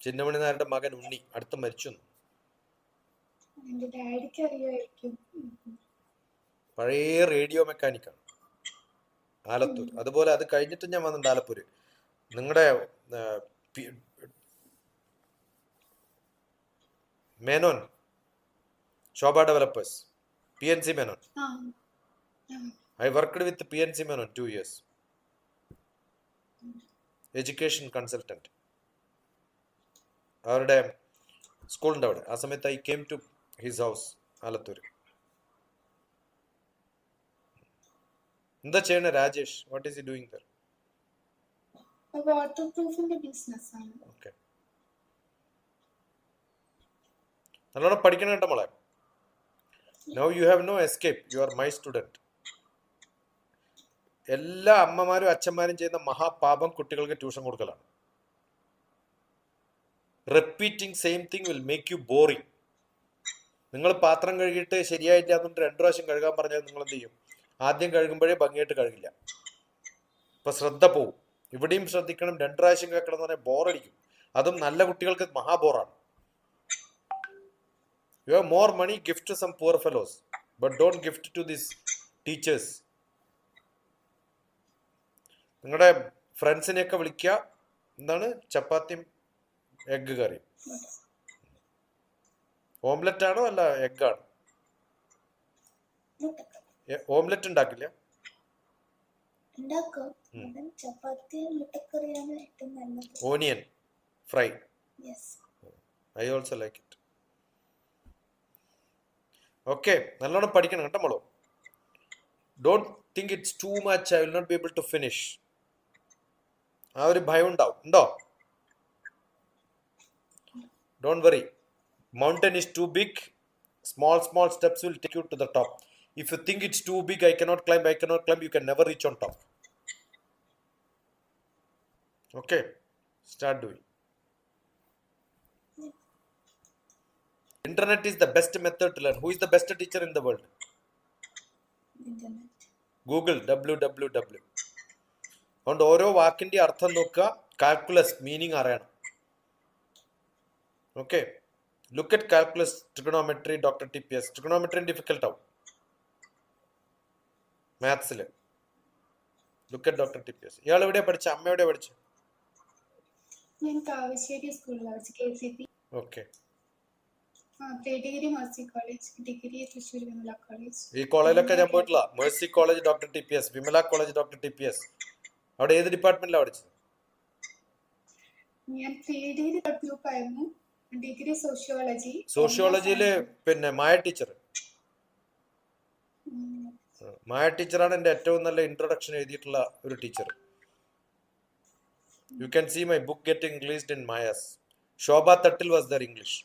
ചിന്നമണി നായരുടെ മകൻ ഉണ്ണി അടുത്ത് മരിച്ചു. എന്റെ ഡാഡിക്ക് അറിയുമായിരിക്കും. പഴയ റേഡിയോ മെക്കാനിക്കാണ് ആലത്തൂർ. അതുപോലെ അത് കഴിഞ്ഞിട്ട് ഞാൻ വന്നിട്ടുണ്ട് ആലപ്പൂര്. നിങ്ങളുടെ മേനോൻ ശോഭ ഡെവലപ്പേഴ്സ്, PNC മേനോൻ. ആ, ആ, I worked with PNC Menon 2 years. Education consultant. അവരുടെ സ്കൂളിൻ്റെ അവിടെ. ആ സമയത്ത് I came to his house, Alathur. എന്താ ചെയ്യണേ Rajesh? What is he doing there? Water പ്രൂഫിന്റെ ബിസിനസ് ആണ്. ഓക്കെ, നല്ലോണം പഠിക്കണം കേട്ടോ മോളെ. Now you have no escape, you are my student. എല്ലാ അമ്മമാരും അച്ഛന്മാരും ചെയ്യുന്ന മഹാപാപം കുട്ടികൾക്ക് ട്യൂഷൻ കൊടുക്കലാണ്. Repeating same thing will make you boring. നിങ്ങൾ പാത്രം കഴുകിയിട്ട് ശരിയായില്ല എന്നിട്ട് 2 പ്രാവശ്യം കഴുകാൻ പറഞ്ഞാൽ നിങ്ങൾ എന്ത് ചെയ്യും? ആദ്യം കഴുകുമ്പോഴേ ഭംഗിയായിട്ട് കഴുകില്ല. ഇപ്പൊ ശ്രദ്ധ പോവും. ഇവിടെയും ശ്രദ്ധിക്കണം. 2 പ്രാവശ്യം കേൾക്കണം എന്ന് പറഞ്ഞാൽ ബോറടിക്കും. അതും നല്ല കുട്ടികൾക്ക് മഹാബോറാണ്. You have more money, gift to some poor fellows, but don't gift to this teachers. നിങ്ങളുടെ ഫ്രണ്ട്സിനെയൊക്കെ വിളിക്കുക. എന്താണ്? ചപ്പാത്തിയും എഗ്ഗ് കറി. ഓംലെറ്റ് ആണോ അല്ല എഗ്ഗാണോ? ഓംലെറ്റ് ഉണ്ടാക്കില്ല? Onion fry. I also like it. Okay, നല്ലോണം പഠിക്കണം കേട്ടോ മോളോ. Don't think it's too much, I will not be able to finish. ആ ഒരു ഭയം ഉണ്ടാവും. ഉണ്ടോ? Don't worry. Mountain is too big. Small steps will take you to the top. If you think it's too big, I cannot climb, you can never reach on top. Okay, start doing. Internet is the best method to learn. Who is the best teacher in the world? Internet. Google www. അതുകൊണ്ട് ഓരോ വാക്കിന്റെ അർത്ഥം നോക്കുക, calculus meaning അറിയണം. Okay, look at calculus, trigonometry, DrTPS. Trigonometry difficult ആവും മാത്സിൽ. Look at DrTPS. ഇയാൾ എവിടെയാ പഠിച്ച? അമ്മ എവിടെയാ പഠിച്ച? ഞാൻ കാവശ്ശേരി സ്കൂളിലാണ് പഠിച്ചത്, KCP. Okay, degree Mercy college, degree Thrissur Vimala college. ഈ കോളേജിലൊക്കെ ഞാൻ പോയിട്ടില്ല. Mercy college DrTPS, Vimala college DrTPS. അവിടെ ഏത് ഡിപ്പാർട്ട്മെന്റിലാണ് പഠിച്ചത്? ഞാൻ ഡിഗ്രി ഗ്രൂപ്പ് ആയിരുന്നു. Degree sociology. സോഷ്യോളജിയില് പിന്നെ മായ ടീച്ചർ. മായ ടീച്ചറാണ് എൻ്റെ ഏറ്റവും നല്ല ഇൻട്രൊഡക്ഷൻ എഴുതിയിട്ടുള്ള ഒരു teacher. You can see my book getting released in Mayas. Shobha Thattil was there English.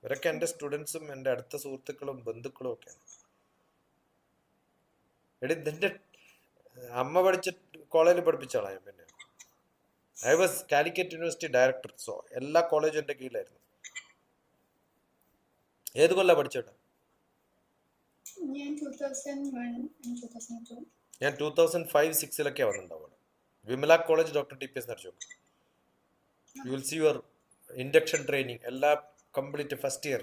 ഇവരൊക്കെ എൻ്റെ സ്റ്റുഡൻസും എൻ്റെ അടുത്ത സുഹൃത്തുക്കളും ബന്ധുക്കളും ഒക്കെയാണ്. എടി നിന്റെ അമ്മ പഠിച്ച കോളേജിൽ പഠിപ്പിച്ചാളാ ഞാൻ. പിന്നെ I was Calicut university director. So എല്ലാ കോളേജും എൻ്റെ കീഴിലായിരുന്നു. ഏത് കൊല്ലാ പഠിച്ചേട്ടാ? ഞാൻ 2001 ഞാൻ 2005-06 വന്നിട്ടുണ്ടാവും. വിമല കോളേജ് DrTPS നടച്ചു. You will see your induction training. എല്ലാ കംപ്ലീറ്റ് ഫസ്റ്റ് ഇയർ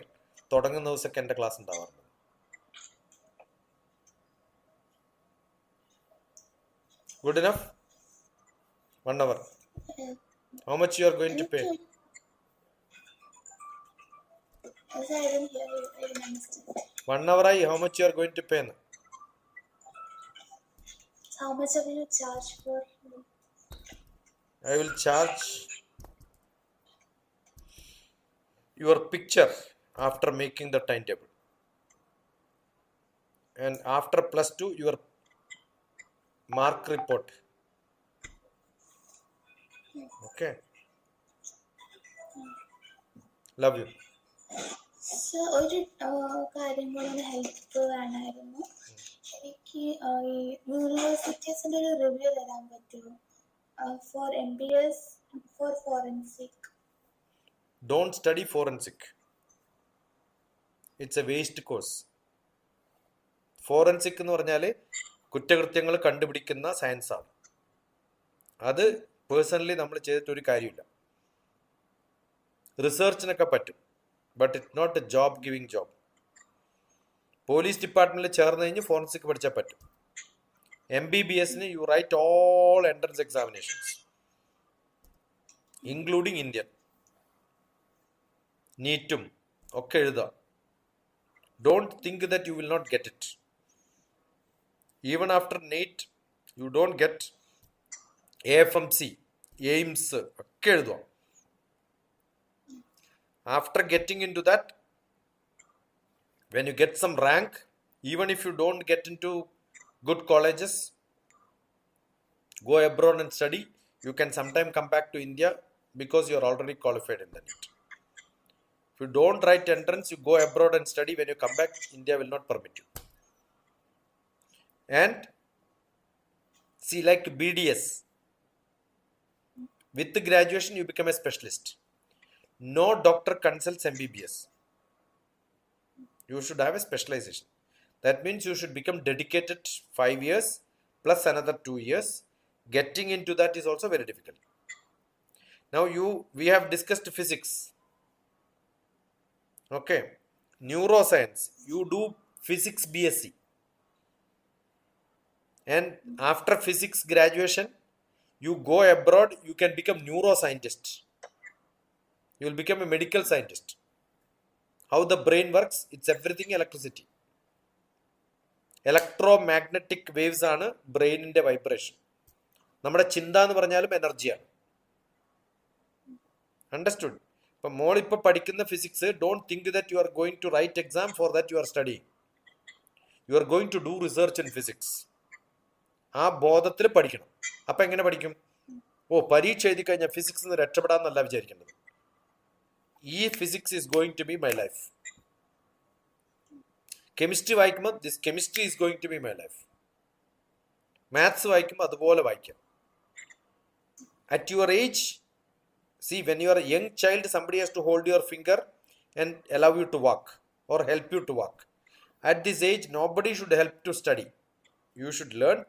തുടങ്ങുന്ന ദിവസമൊക്കെ എൻ്റെ ക്ലാസ് ഉണ്ടാവാറുണ്ട്. Good enough? 1 hour. How much you are going to pay? I didn't hear you. I didn't understand. 1 hour ആയി. How much you are going to pay? How much will you charge for? I will charge your picture after making the timetable. And after +2, your mark report. Okay. Love you. Sir, ഒരു കാര്യം കൂടെ help വേണമായിരുന്നു. എനിക്ക് ഈ യൂണിവേഴ്സിറ്റീസിൻ്റെ ഒരു review തരാൻ പറ്റുമോ? For MBS, for forensic. Don't study forensic. It's a waste course. Forensic എന്ന് പറഞ്ഞാൽ കുറ്റകൃത്യങ്ങൾ കണ്ടുപിടിക്കുന്ന സയൻസാണ്. അത് പേഴ്സണലി നമ്മൾ ചെയ്തിട്ടൊരു കാര്യമില്ല. റിസർച്ചിനൊക്കെ പറ്റും, but it not a job giving job. Police ഡിപ്പാർട്ട്മെന്റിൽ ചേർന്ന് കഴിഞ്ഞ് ഫോറൻസിക് പഠിച്ചാൽ പറ്റും. MBBS you write all entrance examinations, including Indian. നീറ്റും ഒക്കെ എഴുതാം. Don't think that you will not get it. Even after NEET, you don't get AFMC, AIMS ഒക്കെ എഴുതാം. After getting into that, when you get some rank, even if you don't get into good colleges, go abroad and study. You can sometime come back to India because you are already qualified in the NEET. If you don't write entrance, you go abroad and study. When you come back, India will not permit you. And see, like BDS, with the graduation you become a specialist. No doctor consults MBBS. You should have a specialization. That means you should become dedicated 5 years plus another 2 years. Getting into that is also very difficult. Now we have discussed physics. Okay. Neuroscience. You do physics BSc. And after physics graduation, you go abroad, you can become neuroscientist. You will become a medical scientist. How the brain works, it's everything electricity. Electromagnetic waves ആണ് ബ്രെയിനിന്റെ vibration. നമ്മുടെ ചിന്ത എന്ന് പറഞ്ഞാലും എനർജിയാണ്. Understood? ഇപ്പം മോളിപ്പോൾ പഠിക്കുന്ന physics, don't think that you are going to write exam for that you are studying. You are going to do research in physics. ആ ബോധത്തിൽ പഠിക്കണം. അപ്പം എങ്ങനെ പഠിക്കും? പരീക്ഷ എഴുതി കഴിഞ്ഞാൽ ഫിസിക്സ് നിന്ന് രക്ഷപ്പെടാമെന്നല്ല വിചാരിക്കേണ്ടത്. ഈ physics is going to be my life. Chemistry വായിക്കുമ്പോൾ this chemistry is going to be my life. Maths വായിക്കുമ്പോൾ അതുപോലെ വായിക്കാം. At your age, see, when you are a young child, somebody has to hold your finger and allow you to walk or help you to walk. At this age, nobody should help to study. You should learn.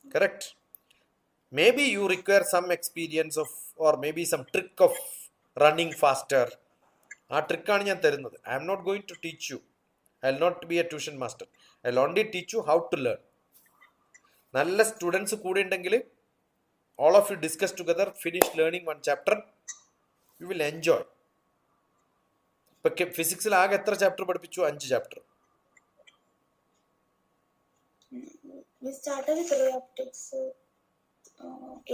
Correct? Maybe you require some experience of, or maybe some trick of running faster. ആ ട്രിക്കാണ് ഞാൻ തരുന്നത്. I am not going to teach you. I will not be a tuition master. I will only teach you how to learn. നല്ല students കൂടെ ഉണ്ടെങ്കിൽ all of you discuss together, finish learning one chapter, you will enjoy. ഇപ്പൊ ഫിസിക്സിൽ ആകെ എത്ര chapter പഠിപ്പിച്ചു? 5 chapter. We started with ray optics,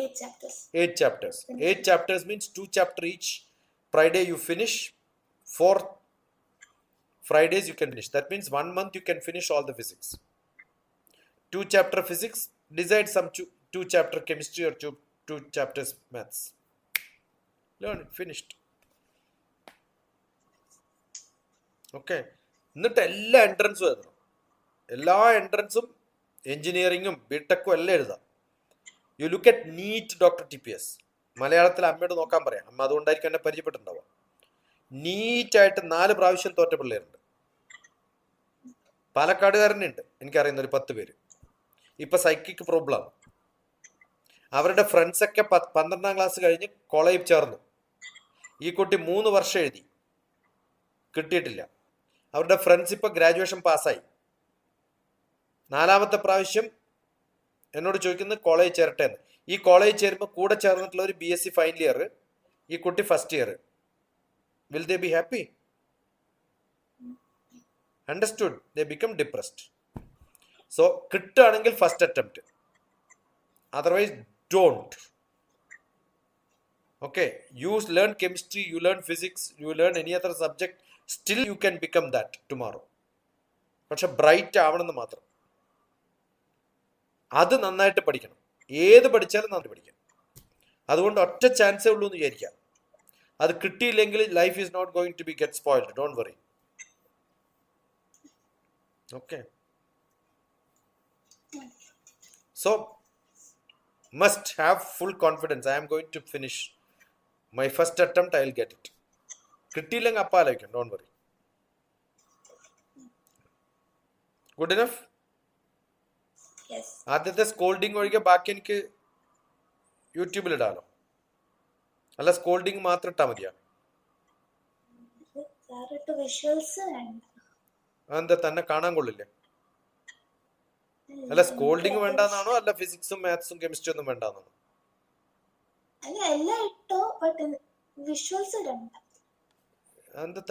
8 chapters. 8 chapters. 8 chapters means 2 chapter each. Friday you finish. 4 Fridays you can finish. That means 1 month you can finish all the physics. 2 chapter physics. Decide some 2 chapter chemistry or 2 chapters maths. Learn it. Finished. Okay. എന്നിട്ട് എല്ലാ എൻട്രൻസും എഴുതണം. എല്ലാ എൻട്രൻസും എഞ്ചിനീയറിങ്ങും ബിടെക്കും എല്ലാം എഴുതാം. You look at NEET DrTPS. മലയാളത്തിൽ അമ്മയോട് നോക്കാൻ പറയാം. അമ്മ അതുകൊണ്ടായിരിക്കും എന്നെ പരിചയപ്പെട്ടിട്ടുണ്ടാവുക. നീറ്റായിട്ട് 4 പ്രാവശ്യം തോറ്റ പിള്ളേരുണ്ട്. പാലക്കാടുകാരനുണ്ട്, എനിക്കറിയുന്ന ഒരു 10 പേര്. ഇപ്പൊ സൈക്കിക് പ്രോബ്ലം. അവരുടെ ഫ്രണ്ട്സൊക്കെ 12ാം ക്ലാസ് കഴിഞ്ഞ് കോളേജിൽ ചേർന്നു. ഈ കുട്ടി 3 വർഷം എഴുതി, കിട്ടിയിട്ടില്ല. അവരുടെ ഫ്രണ്ട്സ് ഇപ്പൊ ഗ്രാജുവേഷൻ പാസ്സായി. 4ാമത്തെ പ്രാവശ്യം എന്നോട് ചോദിക്കുന്നത് കോളേജ് ചേരട്ടെ എന്ന്. ഈ കോളേജ് ചേരുമ്പോൾ കൂടെ ചേർന്നിട്ടുള്ള ഒരു BSc ഫൈനൽ ഇയർ, ഈ കുട്ടി first year. Will they be happy? Understood? They become depressed. So കിട്ടുകയാണെങ്കിൽ first attempt, otherwise don't. Okay, you learn chemistry, you learn physics, you learn any other subject, still you can become that tomorrow. പക്ഷെ bright ആവണമെന്ന് മാത്രം. അത് നന്നായിട്ട് പഠിക്കണം. ഏത് പഠിച്ചാലും നന്നായിട്ട് പഠിക്കാം. അതുകൊണ്ട് ഒറ്റ ചാൻസേ ഉള്ളൂ എന്ന് വിചാരിക്കാം. അത് കിട്ടിയില്ലെങ്കിൽ life is not going to be get spoiled. Don't worry. Okay. So must have full confidence. I am going to finish my first attempt. I will get it. കിട്ടിയില്ലെങ്കിൽ അപ്പം ആലോചിക്കാം. Don't worry. Good enough? Yes. ആദ്യത്തെ സ്കോൾഡിങ് ഒഴികെ ബാക്കി എനിക്ക് യൂട്യൂബിൽ ഇടാലോ. അല്ല സ്കോൾഡിങ് മാത്രം ഇട്ടാൽ മതിയാ? വേറിട്ട് വിഷ്വൽസ് വേണ്ട. അതെന്താ, തന്നെ കാണാൻ കൊള്ളില്ലേ? അല്ല അല്ല എനിക്ക് സ്കോൾഡിങ് വേണ്ടാന്നാണോ, അല്ല ഫിസിക്സും മാത്സും കെമിസ്ട്രി ഒന്നും വേണ്ടാന്നാണോ? അല്ല എല്ലാം ഇട്ടോ, ബട്ട് വിഷ്വൽസ് ഇടണ്ട. അതെന്താ